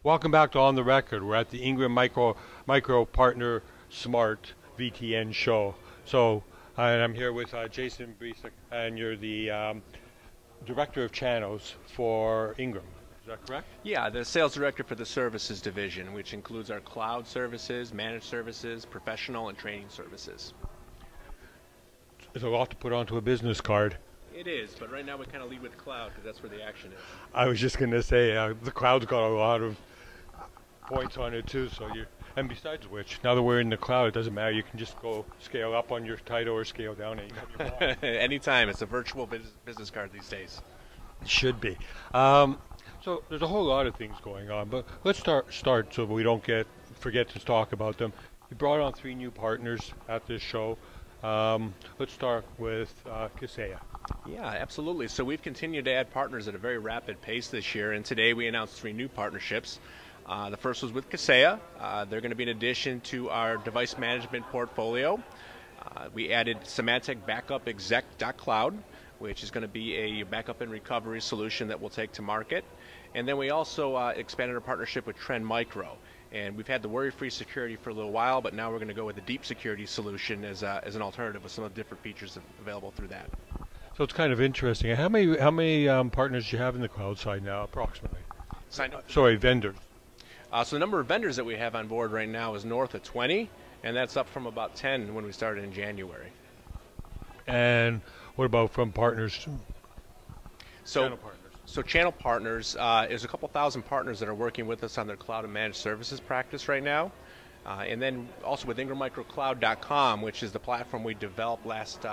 Welcome back to On the Record. We're at the Ingram Micro Partner Smart VTN show. So, and I'm here with Jason Bystrak, and you're the Director of Channels for Ingram. Is that correct? Yeah, the Sales Director for the Services Division, which includes our cloud services, managed services, professional and training services. There's a lot to put onto a business card. It is, but right now we kind of lead with cloud because that's where the action is. I was just going to say, the cloud's got a lot of points on it too, and besides which, now that we're in the cloud, it doesn't matter. You can just go scale up on your title or scale down anytime you want. Anytime. It's a virtual business card these days. It should be. So there's a whole lot of things going on, but let's start so we don't forget to talk about them. We brought on 3 new partners at this show. Let's start with Kaseya. Yeah, absolutely. So we've continued to add partners at a very rapid pace this year, and today we announced 3 new partnerships. The first was with Kaseya. They're going to be an addition to our device management portfolio. We added Symantec Backup Exec.Cloud, which is going to be a backup and recovery solution that we'll take to market. And then we also expanded our partnership with Trend Micro. And we've had the worry-free security for a little while, but now we're going to go with the deep security solution as an alternative with some of the different features available through that. So it's kind of interesting. How many partners do you have in the cloud side now, approximately? Sorry, vendors. So the number of vendors that we have on board right now is north of 20, and that's up from about 10 when we started in January. And what about from partners? Channel partners. So channel partners, there's a couple thousand partners that are working with us on their cloud and managed services practice right now. And then also with IngramMicroCloud.com, which is the platform we developed last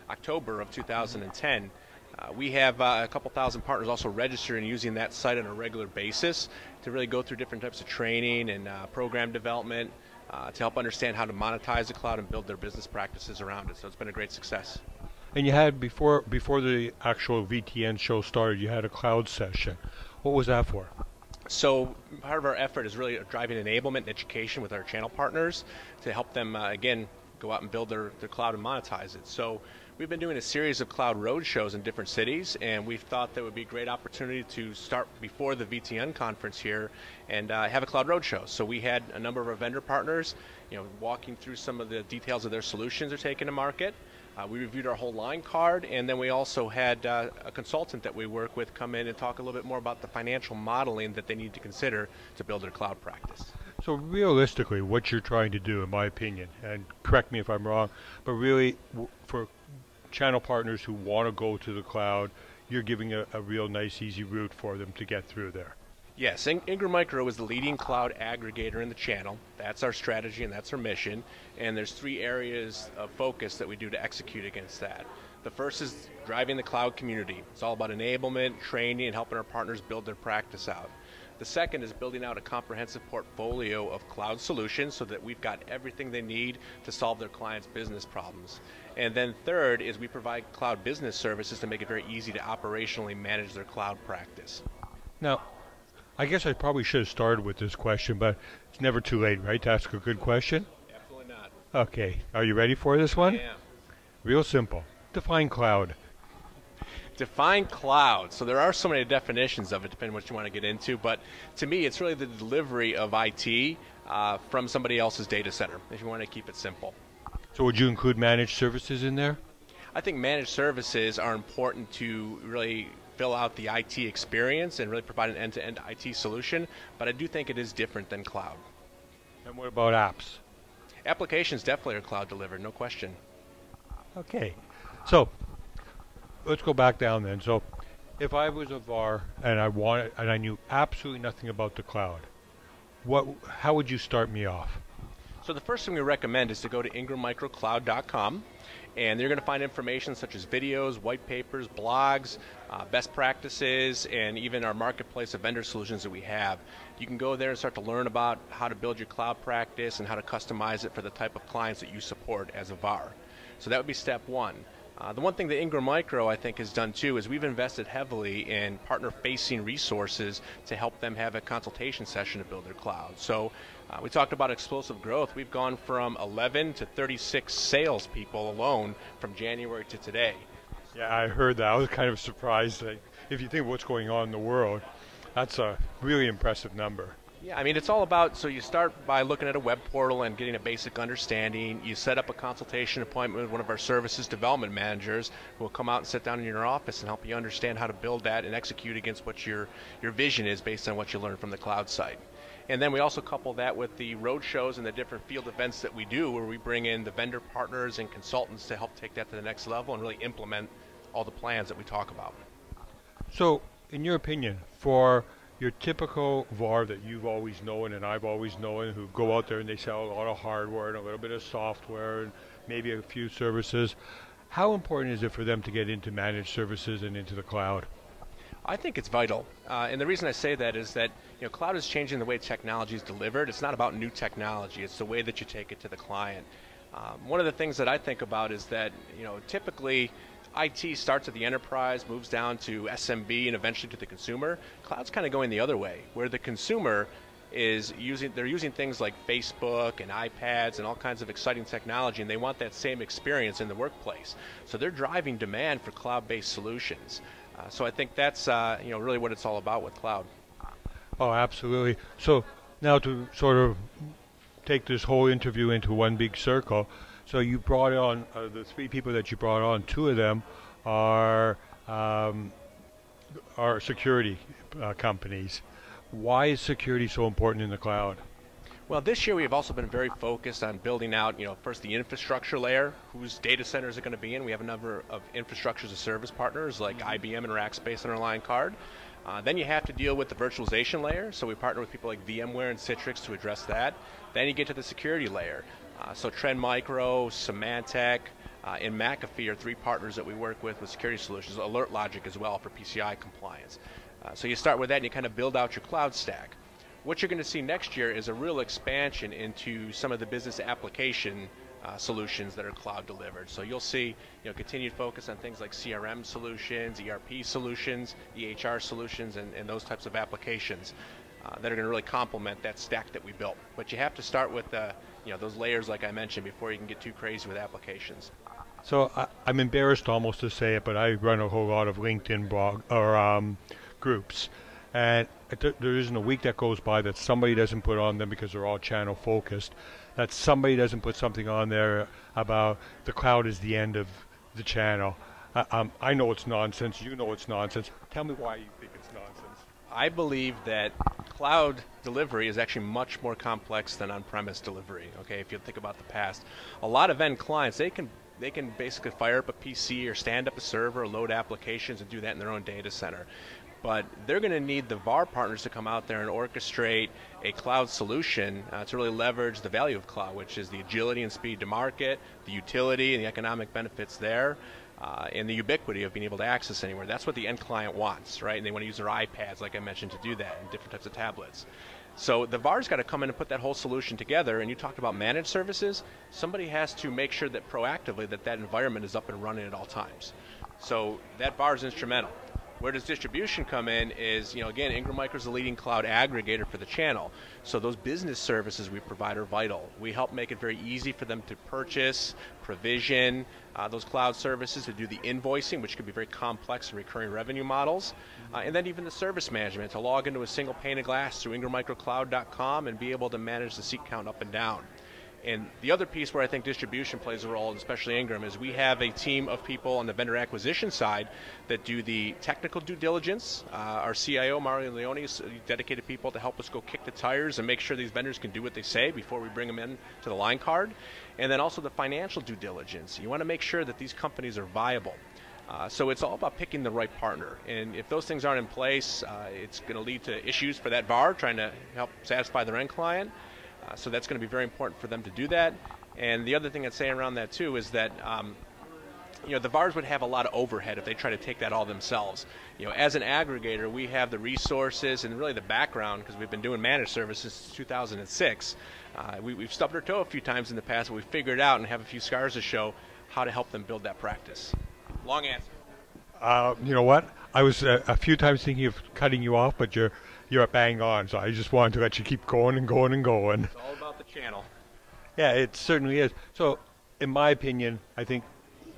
October of 2010. We have a couple thousand partners also registered and using that site on a regular basis to really go through different types of training and program development to help understand how to monetize the cloud and build their business practices around it. So it's been a great success. And you had, before the actual VTN show started, you had a cloud session. What was that for? So part of our effort is really driving enablement and education with our channel partners to help them, again, go out and build their cloud and monetize it. So we've been doing a series of cloud road shows in different cities, and we thought that would be a great opportunity to start before the VTN conference here and have a cloud road show. So we had a number of our vendor partners, walking through some of the details of their solutions they're taking to market. We reviewed our whole line card, and then we also had a consultant that we work with come in and talk a little bit more about the financial modeling that they need to consider to build their cloud practice. So realistically, what you're trying to do, in my opinion, and correct me if I'm wrong, but really for channel partners who want to go to the cloud, you're giving a real nice, easy route for them to get through there. Yes, Ingram Micro is the leading cloud aggregator in the channel. That's our strategy and that's our mission. And there's 3 areas of focus that we do to execute against that. The first is driving the cloud community. It's all about enablement, training, and helping our partners build their practice out. The second is building out a comprehensive portfolio of cloud solutions so that we've got everything they need to solve their clients' business problems. And then third is we provide cloud business services to make it very easy to operationally manage their cloud practice. Now, I guess I probably should have started with this question, but it's never too late, right, to ask a good question? Absolutely not. Okay, are you ready for this one? I am. Real simple. Define cloud. Define cloud. So there are so many definitions of it, depending on what you want to get into, but to me it's really the delivery of IT from somebody else's data center, if you want to keep it simple. So would you include managed services in there? I think managed services are important to really fill out the IT experience and really provide an end-to-end IT solution, but I do think it is different than cloud. And what about apps? Applications definitely are cloud delivered, no question. Okay, so let's go back down then. So if I was a VAR and I knew absolutely nothing about the cloud, how would you start me off? So the first thing we recommend is to go to IngramMicroCloud.com, and you're going to find information such as videos, white papers, blogs, best practices, and even our marketplace of vendor solutions that we have. You can go there and start to learn about how to build your cloud practice and how to customize it for the type of clients that you support as a VAR. So that would be step one. The one thing that Ingram Micro, I think, has done too is we've invested heavily in partner-facing resources to help them have a consultation session to build their cloud. So we talked about explosive growth. We've gone from 11 to 36 salespeople alone from January to today. Yeah, I heard that. I was kind of surprised. If you think of what's going on in the world, that's a really impressive number. Yeah, I mean, it's all about, so you start by looking at a web portal and getting a basic understanding. You set up a consultation appointment with one of our services development managers who will come out and sit down in your office and help you understand how to build that and execute against what your vision is based on what you learn from the cloud site. And then we also couple that with the road shows and the different field events that we do, where we bring in the vendor partners and consultants to help take that to the next level and really implement all the plans that we talk about. So, in your opinion, for your typical VAR that you've always known and I've always known, who go out there and they sell a lot of hardware and a little bit of software and maybe a few services, how important is it for them to get into managed services and into the cloud? I think it's vital, and the reason I say that is that cloud is changing the way technology is delivered. It's not about new technology; it's the way that you take it to the client. One of the things that I think about is that typically IT starts at the enterprise, moves down to SMB, and eventually to the consumer. Cloud's kind of going the other way, where the consumer is using things like Facebook and iPads and all kinds of exciting technology, and they want that same experience in the workplace. So they're driving demand for cloud-based solutions. So I think that's really what it's all about with cloud. Oh, absolutely. So now to sort of take this whole interview into one big circle, so you brought on the three people that you brought on. Two of them are security companies. Why is security so important in the cloud? Well, this year we have also been very focused on building out, first the infrastructure layer, whose data centers are going to be in. We have a number of infrastructure as a service partners like IBM and Rackspace on our line card. Then you have to deal with the virtualization layer, so we partner with people like VMware and Citrix to address that. Then you get to the security layer. So Trend Micro, Symantec, and McAfee are three partners that we work with security solutions, Alert Logic as well for PCI compliance. So you start with that and you kind of build out your cloud stack. What you're going to see next year is a real expansion into some of the business application solutions that are cloud delivered. So you'll see continued focus on things like CRM solutions, ERP solutions, EHR solutions, and those types of applications that are going to really complement that stack that we built. But you have to start with those layers like I mentioned before you can get too crazy with applications. So I'm embarrassed almost to say it, but I run a whole lot of LinkedIn blog or groups, and there isn't a week that goes by that somebody doesn't put on them, because they're all channel focused, that somebody doesn't put something on there about the cloud is the end of the channel. I know it's nonsense. You know it's nonsense. Tell me why you think it's nonsense. I believe that cloud delivery is actually much more complex than on-premise delivery. Okay, if you think about the past, a lot of end clients, they can basically fire up a PC or stand up a server or load applications and do that in their own data center. But they're going to need the VAR partners to come out there and orchestrate a cloud solution to really leverage the value of cloud, which is the agility and speed to market, the utility and the economic benefits there, and the ubiquity of being able to access anywhere. That's what the end client wants, right? And they want to use their iPads, like I mentioned, to do that, and different types of tablets. So the VAR's got to come in and put that whole solution together. And you talked about managed services. Somebody has to make sure that proactively that environment is up and running at all times. So that VAR is instrumental. Where does distribution come in is, again, Ingram Micro is the leading cloud aggregator for the channel. So those business services we provide are vital. We help make it very easy for them to purchase, provision those cloud services, to do the invoicing, which can be very complex and recurring revenue models, and then even the service management, to log into a single pane of glass through ingrammicrocloud.com and be able to manage the seat count up and down. And the other piece where I think distribution plays a role, especially Ingram, is we have a team of people on the vendor acquisition side that do the technical due diligence. Our CIO, Mario Leone, is dedicated people to help us go kick the tires and make sure these vendors can do what they say before we bring them in to the line card. And then also the financial due diligence. You want to make sure that these companies are viable. So it's all about picking the right partner. And if those things aren't in place, it's going to lead to issues for that VAR trying to help satisfy their end client. So that's going to be very important for them to do that. And the other thing I'd say around that too is that the VARs would have a lot of overhead if they try to take that all themselves. As an aggregator, we have the resources and really the background, because we've been doing managed services since 2006. We've stubbed our toe a few times in the past, but we've figured out and have a few scars to show how to help them build that practice. Long answer. You know what? I was a few times thinking of cutting you off, but you're bang on, so I just wanted to let you keep going and going and going. It's all about the channel. Yeah, it certainly is. So, in my opinion, I think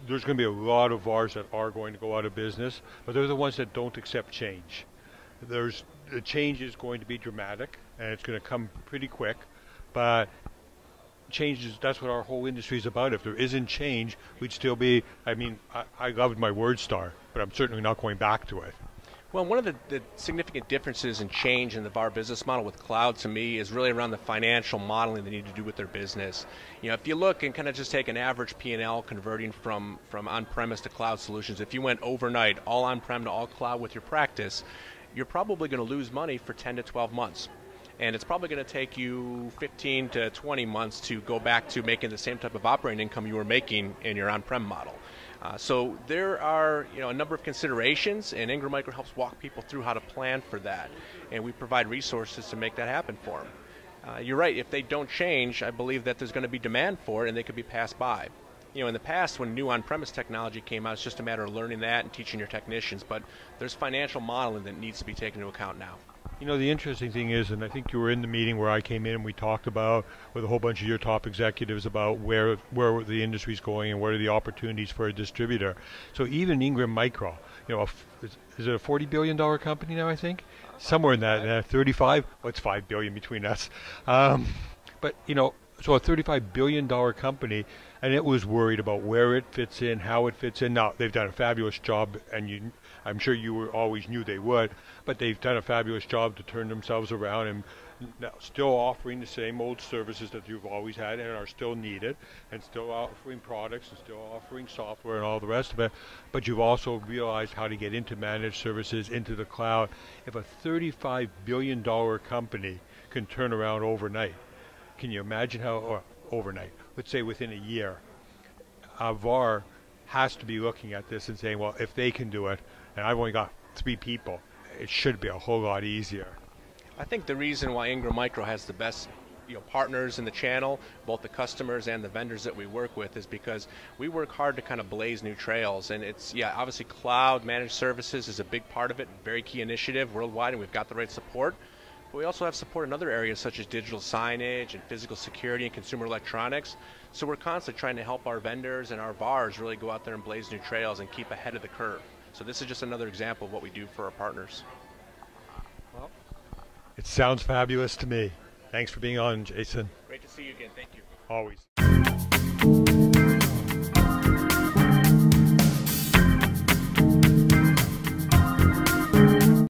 there's going to be a lot of VARs that are going to go out of business, but they're the ones that don't accept change. The change is going to be dramatic, and it's going to come pretty quick. But change is, that's what our whole industry is about. If there isn't change, we'd still be, I mean, I loved my WordStar, but I'm certainly not going back to it. Well, one of the significant differences in change in the VAR business model with cloud to me is really around the financial modeling they need to do with their business. You know, if you look and kind of just take an average P&L converting from on-premise to cloud solutions, if you went overnight, all on-prem to all cloud with your practice, you're probably going to lose money for 10 to 12 months. And it's probably going to take you 15 to 20 months to go back to making the same type of operating income you were making in your on-prem model. So there are, a number of considerations, and Ingram Micro helps walk people through how to plan for that, and we provide resources to make that happen for them. You're right, if they don't change, I believe that there's going to be demand for it, and they could be passed by. In the past, when new on-premise technology came out, it's just a matter of learning that and teaching your technicians, but there's financial modeling that needs to be taken into account now. The interesting thing is, and I think you were in the meeting where I came in and we talked about with a whole bunch of your top executives about where the industry's going and what are the opportunities for a distributor. So even Ingram Micro, is it a $40 billion company now, I think? Somewhere in that, 35? Well, it's $5 billion between us. But, so a $35 billion company, and it was worried about where it fits in, how it fits in. Now, they've done a fabulous job, and I'm sure you always knew they would, but they've done a fabulous job to turn themselves around and now still offering the same old services that you've always had and are still needed, and still offering products and still offering software and all the rest of it. But you've also realized how to get into managed services, into the cloud. If a $35 billion company can turn around overnight, can you imagine how, or overnight, let's say within a year, VAR has to be looking at this and saying, well, if they can do it, and I've only got 3 people, it should be a whole lot easier. I think the reason why Ingram Micro has the best partners in the channel, both the customers and the vendors that we work with, is because we work hard to kind of blaze new trails. And it's, obviously cloud managed services is a big part of it, very key initiative worldwide, and we've got the right support. But we also have support in other areas such as digital signage and physical security and consumer electronics. So we're constantly trying to help our vendors and our VARs really go out there and blaze new trails and keep ahead of the curve. So this is just another example of what we do for our partners. Well, it sounds fabulous to me. Thanks for being on, Jason. Great to see you again. Thank you. Always.